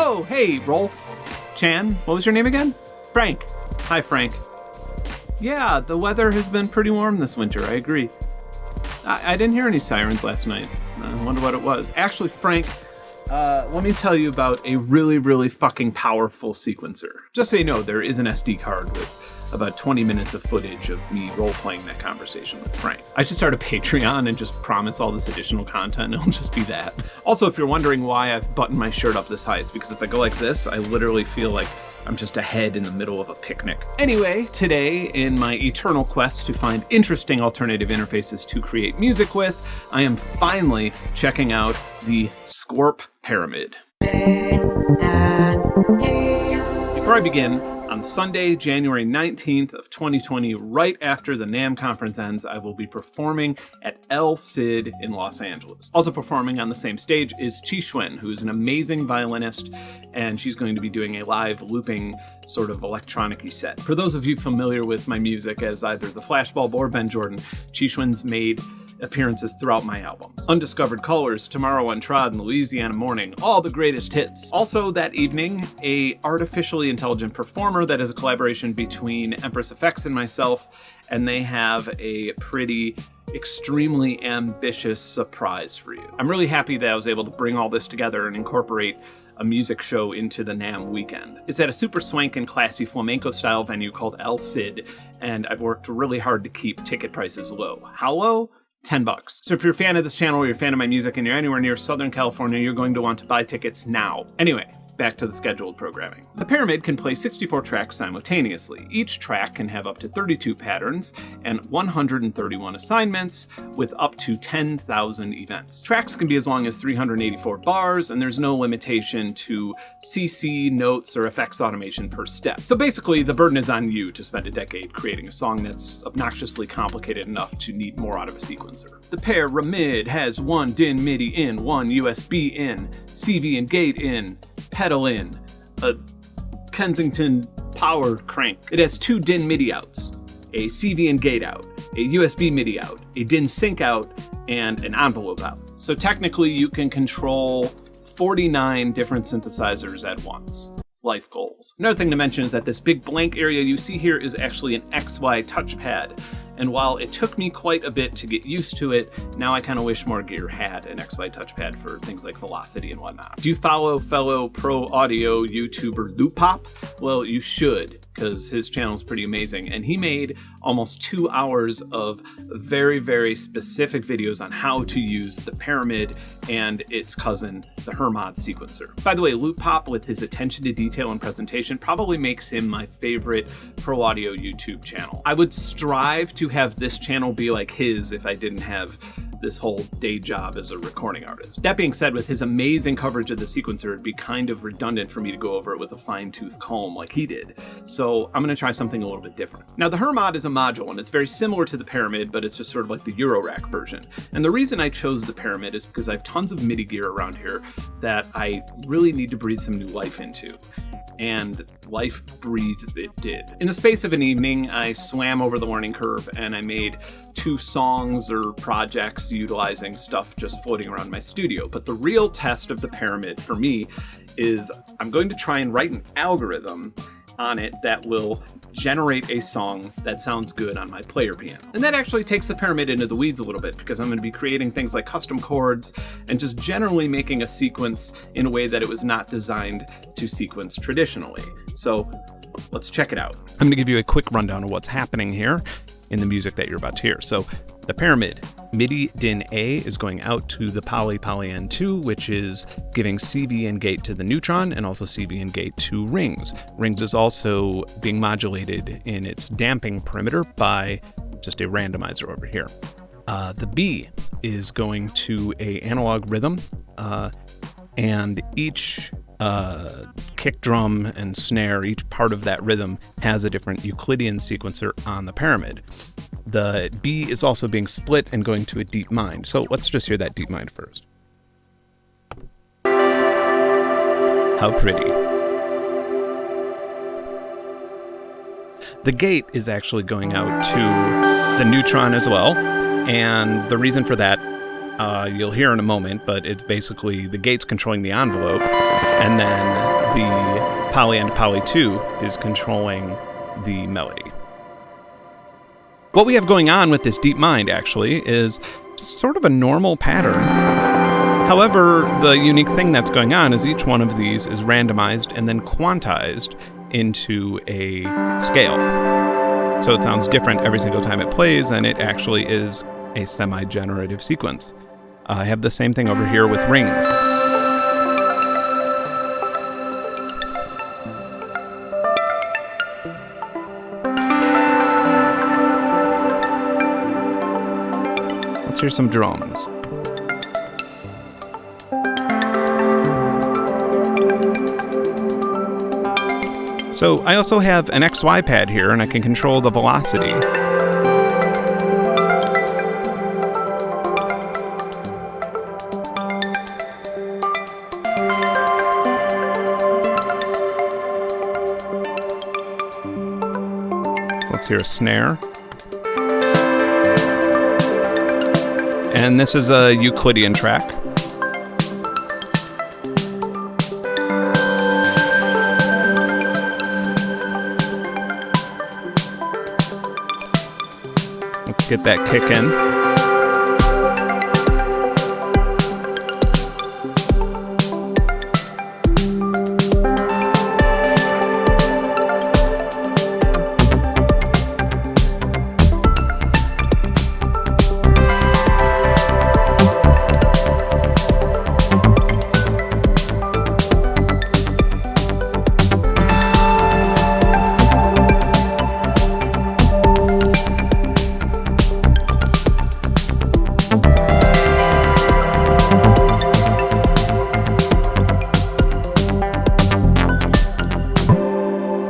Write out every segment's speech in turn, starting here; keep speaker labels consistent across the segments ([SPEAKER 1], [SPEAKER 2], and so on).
[SPEAKER 1] Oh, hey, Rolf. Chan, what was your name again? Frank. Hi, Frank. Yeah, the weather has been pretty warm this winter, I agree. I didn't hear any sirens last night. I wonder what it was. Actually, Frank, let me tell you about a really, really fucking powerful sequencer. Just so you know, there is an SD card with about 20 minutes of footage of me role-playing that conversation with Frank. I should start a Patreon and just promise all this additional content. It'll just be that. Also, if you're wondering why I've buttoned my shirt up this high, it's because if I go like this, I literally feel like I'm just a head in the middle of a picnic. Anyway, today, in my eternal quest to find interesting alternative interfaces to create music with, I am finally checking out the Squarp Pyramid. Before I begin, on Sunday, January 19th of 2020, right after the NAMM conference ends, I will be performing at El Cid in Los Angeles. Also performing on the same stage is Qixuan, who's an amazing violinist, and she's going to be doing a live looping sort of electronic-y set. For those of you familiar with my music as either the Flashbulb or Ben Jordan, Qixuan's made appearances throughout my albums. Undiscovered Colors, Tomorrow Untrod, and Louisiana Morning, all the greatest hits. Also that evening, a artificially intelligent performer that is a collaboration between Empress Effects and myself, and they have a pretty extremely ambitious surprise for you. I'm really happy that I was able to bring all this together and incorporate a music show into the NAMM weekend. It's at a super swank and classy flamenco style venue called El Cid, and I've worked really hard to keep ticket prices low. How low? $10. So if you're a fan of this channel or you're a fan of my music and you're anywhere near Southern California, you're going to want to buy tickets now. Anyway, back to the scheduled programming. The Pyramid can play 64 tracks simultaneously. Each track can have up to 32 patterns and 131 assignments with up to 10,000 events. Tracks can be as long as 384 bars, and there's no limitation to CC, notes, or effects automation per step. So basically, the burden is on you to spend a decade creating a song that's obnoxiously complicated enough to need more out of a sequencer. The Pyramid has one DIN MIDI in, one USB in, CV and gate in, pedal in, a Kensington power crank. It has two DIN MIDI outs, a CV and gate out, a USB MIDI out, a DIN sync out, and an envelope out. So technically you can control 49 different synthesizers at once. Life goals. Another thing to mention is that this big blank area you see here is actually an XY touchpad. And while it took me quite a bit to get used to it, now I kind of wish more gear had an XY touchpad for things like velocity and whatnot. Do you follow fellow pro audio YouTuber Loopop? Well, you should, because his channel is pretty amazing. And he made almost 2 hours of very, very specific videos on how to use the Pyramid and its cousin, the Hermod sequencer. By the way, Loopop, with his attention to detail and presentation, probably makes him my favorite pro audio YouTube channel. I would strive to have this channel be like his if I didn't have this whole day job as a recording artist. That being said, with his amazing coverage of the sequencer, it'd be kind of redundant for me to go over it with a fine-tooth comb like he did. So I'm gonna try something a little bit different. Now, the Hermod is a module, and it's very similar to the Pyramid, but it's just sort of like the Eurorack version. And the reason I chose the Pyramid is because I have tons of MIDI gear around here that I really need to breathe some new life into. And life breathed it did. In the space of an evening, I swam over the learning curve and I made 2 songs or projects utilizing stuff just floating around my studio. But the real test of the Pyramid for me is I'm going to try and write an algorithm on it that will generate a song that sounds good on my player piano. And that actually takes the Pyramid into the weeds a little bit, because I'm going to be creating things like custom chords and just generally making a sequence in a way that it was not designed to sequence traditionally. So let's check it out. I'm going to give you a quick rundown of what's happening here in the music that you're about to hear. So the Pyramid, MIDI DIN A is going out to the Poly N2, which is giving CV and gate to the neutron and also CV and gate to rings. Rings is also being modulated in its damping perimeter by just a randomizer over here. The B is going to a analog rhythm, and each kick drum and snare, each part of that rhythm has a different Euclidean sequencer on the Pyramid. The B is also being split and going to a deep mind. So let's just hear that deep mind first. How pretty. The gate is actually going out to the neutron as well. And the reason for that, you'll hear in a moment, but it's basically the gates controlling the envelope, and then the poly and poly 2 is controlling the melody. What we have going on with this DeepMind, actually, is just sort of a normal pattern. However, the unique thing that's going on is each one of these is randomized and then quantized into a scale. So it sounds different every single time it plays, and it actually is a semi-generative sequence. I have the same thing over here with rings. Let's hear some drums. So I also have an XY pad here, and I can control the velocity. Let's hear a snare. And this is a Euclidean track. Let's get that kick in.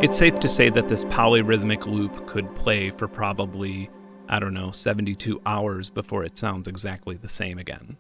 [SPEAKER 1] It's safe to say that this polyrhythmic loop could play for probably, 72 hours before it sounds exactly the same again.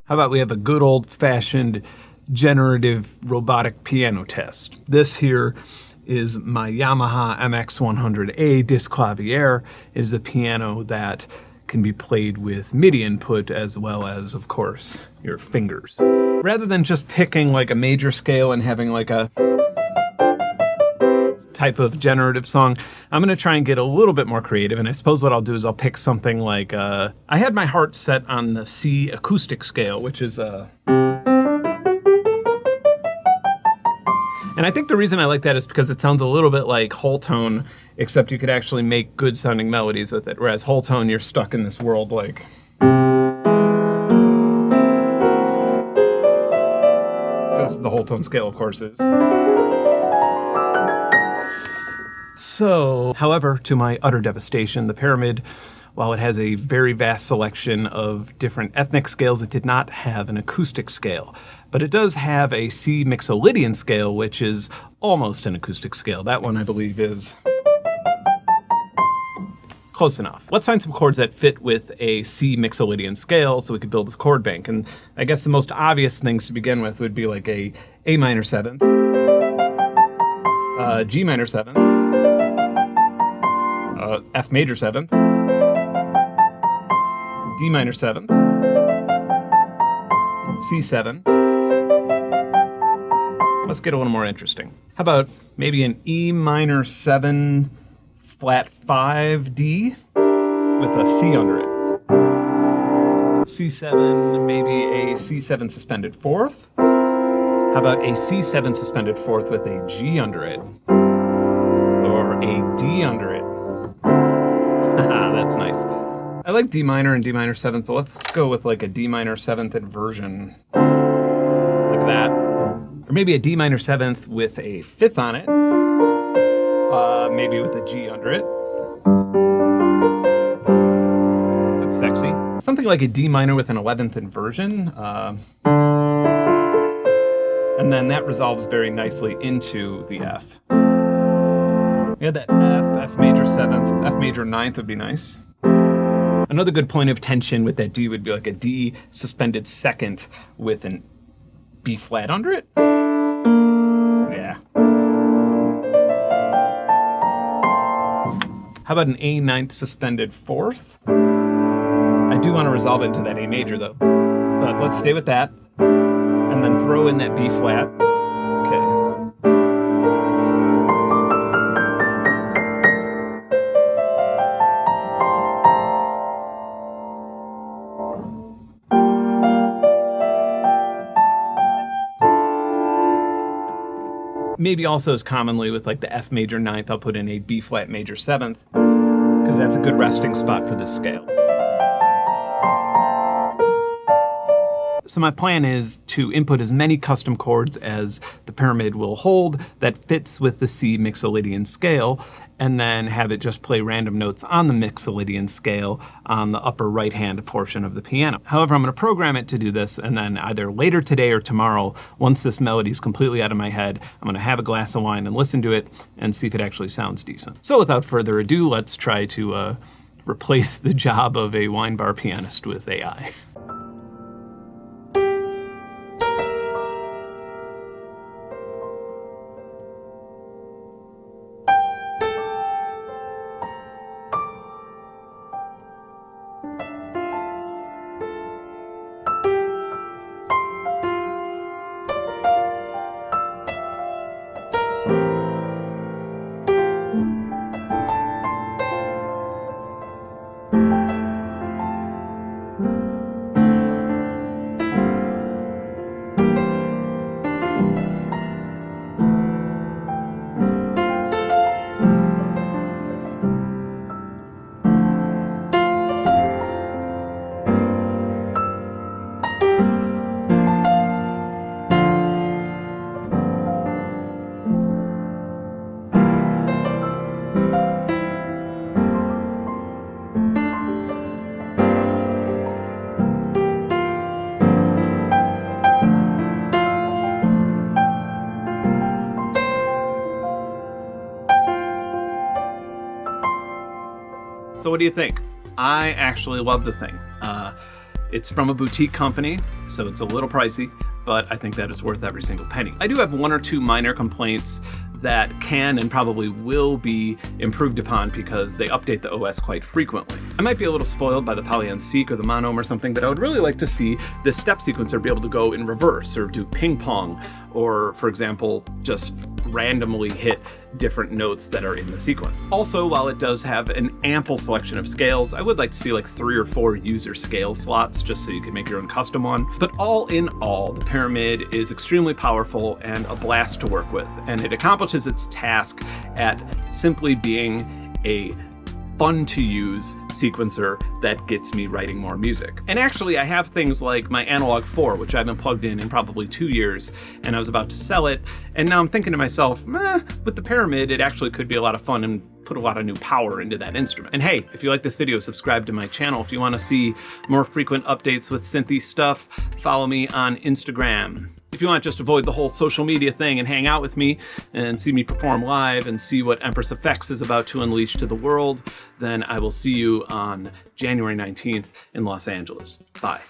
[SPEAKER 1] How about we have a good old-fashioned generative robotic piano test? This here is my Yamaha MX100A Disklavier. It is a piano that can be played with MIDI input as well as, of course, your fingers. Rather than just picking like a major scale and having like a type of generative song, I'm going to try and get a little bit more creative, and I suppose what I'll do is I'll pick something like, I had my heart set on the C acoustic scale, which is and I think the reason I like that is because it sounds a little bit like whole tone, except you could actually make good sounding melodies with it, whereas whole tone, you're stuck in this world like... Because the whole tone scale, of course, is... So, however, to my utter devastation, the Pyramid while it has a very vast selection of different ethnic scales, it did not have an acoustic scale. But it does have a C mixolydian scale, which is almost an acoustic scale. That one, I believe, is close enough. Let's find some chords that fit with a C mixolydian scale so we could build this chord bank. And I guess the most obvious things to begin with would be like a minor 7th, G minor 7th, F major 7th, D minor 7th, C7. Let's get a little more interesting. How about maybe an E minor 7 flat 5D with a C under it. C7, maybe a C7 suspended 4th. How about a C7 suspended 4th with a G under it? Or a D under it? That's nice. I like D minor and D minor 7th, but let's go with like a D minor 7th inversion. Like that. Or maybe a D minor 7th with a 5th on it. Maybe with a G under it. That's sexy. Something like a D minor with an 11th inversion. And then that resolves very nicely into the F. We had that F major 7th, F major 9th would be nice. Another good point of tension with that D would be like a D suspended 2nd with an B flat under it. Yeah. How about an A 9th suspended 4th? I do want to resolve it into that A major though. But let's stay with that. And then throw in that B flat. Okay. Maybe also as commonly with like the F major 9th, I'll put in a B flat major 7th, because that's a good resting spot for this scale. So my plan is to input as many custom chords as the pyramid will hold that fits with the C mixolydian scale, and then have it just play random notes on the mixolydian scale on the upper right-hand portion of the piano. However, I'm going to program it to do this, and then either later today or tomorrow, once this melody is completely out of my head, I'm going to have a glass of wine and listen to it and see if it actually sounds decent. So without further ado, let's try to replace the job of a wine bar pianist with AI. So what do you think? I actually love the thing. It's from a boutique company, so it's a little pricey, but I think that it's worth every single penny. I do have one or two minor complaints that can and probably will be improved upon because they update the OS quite frequently. I might be a little spoiled by the Poly-on-Seq or the Monome or something, but I would really like to see this step sequencer be able to go in reverse or do ping pong, or for example, just randomly hit different notes that are in the sequence. Also, while it does have an ample selection of scales, I would like to see like 3 or 4 user scale slots just so you can make your own custom one. But all in all, the Pyramid is extremely powerful and a blast to work with, and it accomplishes its task at simply being a fun to use sequencer that gets me writing more music. And actually, I have things like my Analog 4, which I haven't plugged in probably 2 years, and I was about to sell it, and now I'm thinking to myself, with the Pyramid, it actually could be a lot of fun and put a lot of new power into that instrument. And hey, if you like this video, subscribe to my channel. If you want to see more frequent updates with synthy stuff, follow me on Instagram. If you want to just avoid the whole social media thing and hang out with me and see me perform live and see what Empress Effects is about to unleash to the world, then I will see you on January 19th in Los Angeles. Bye.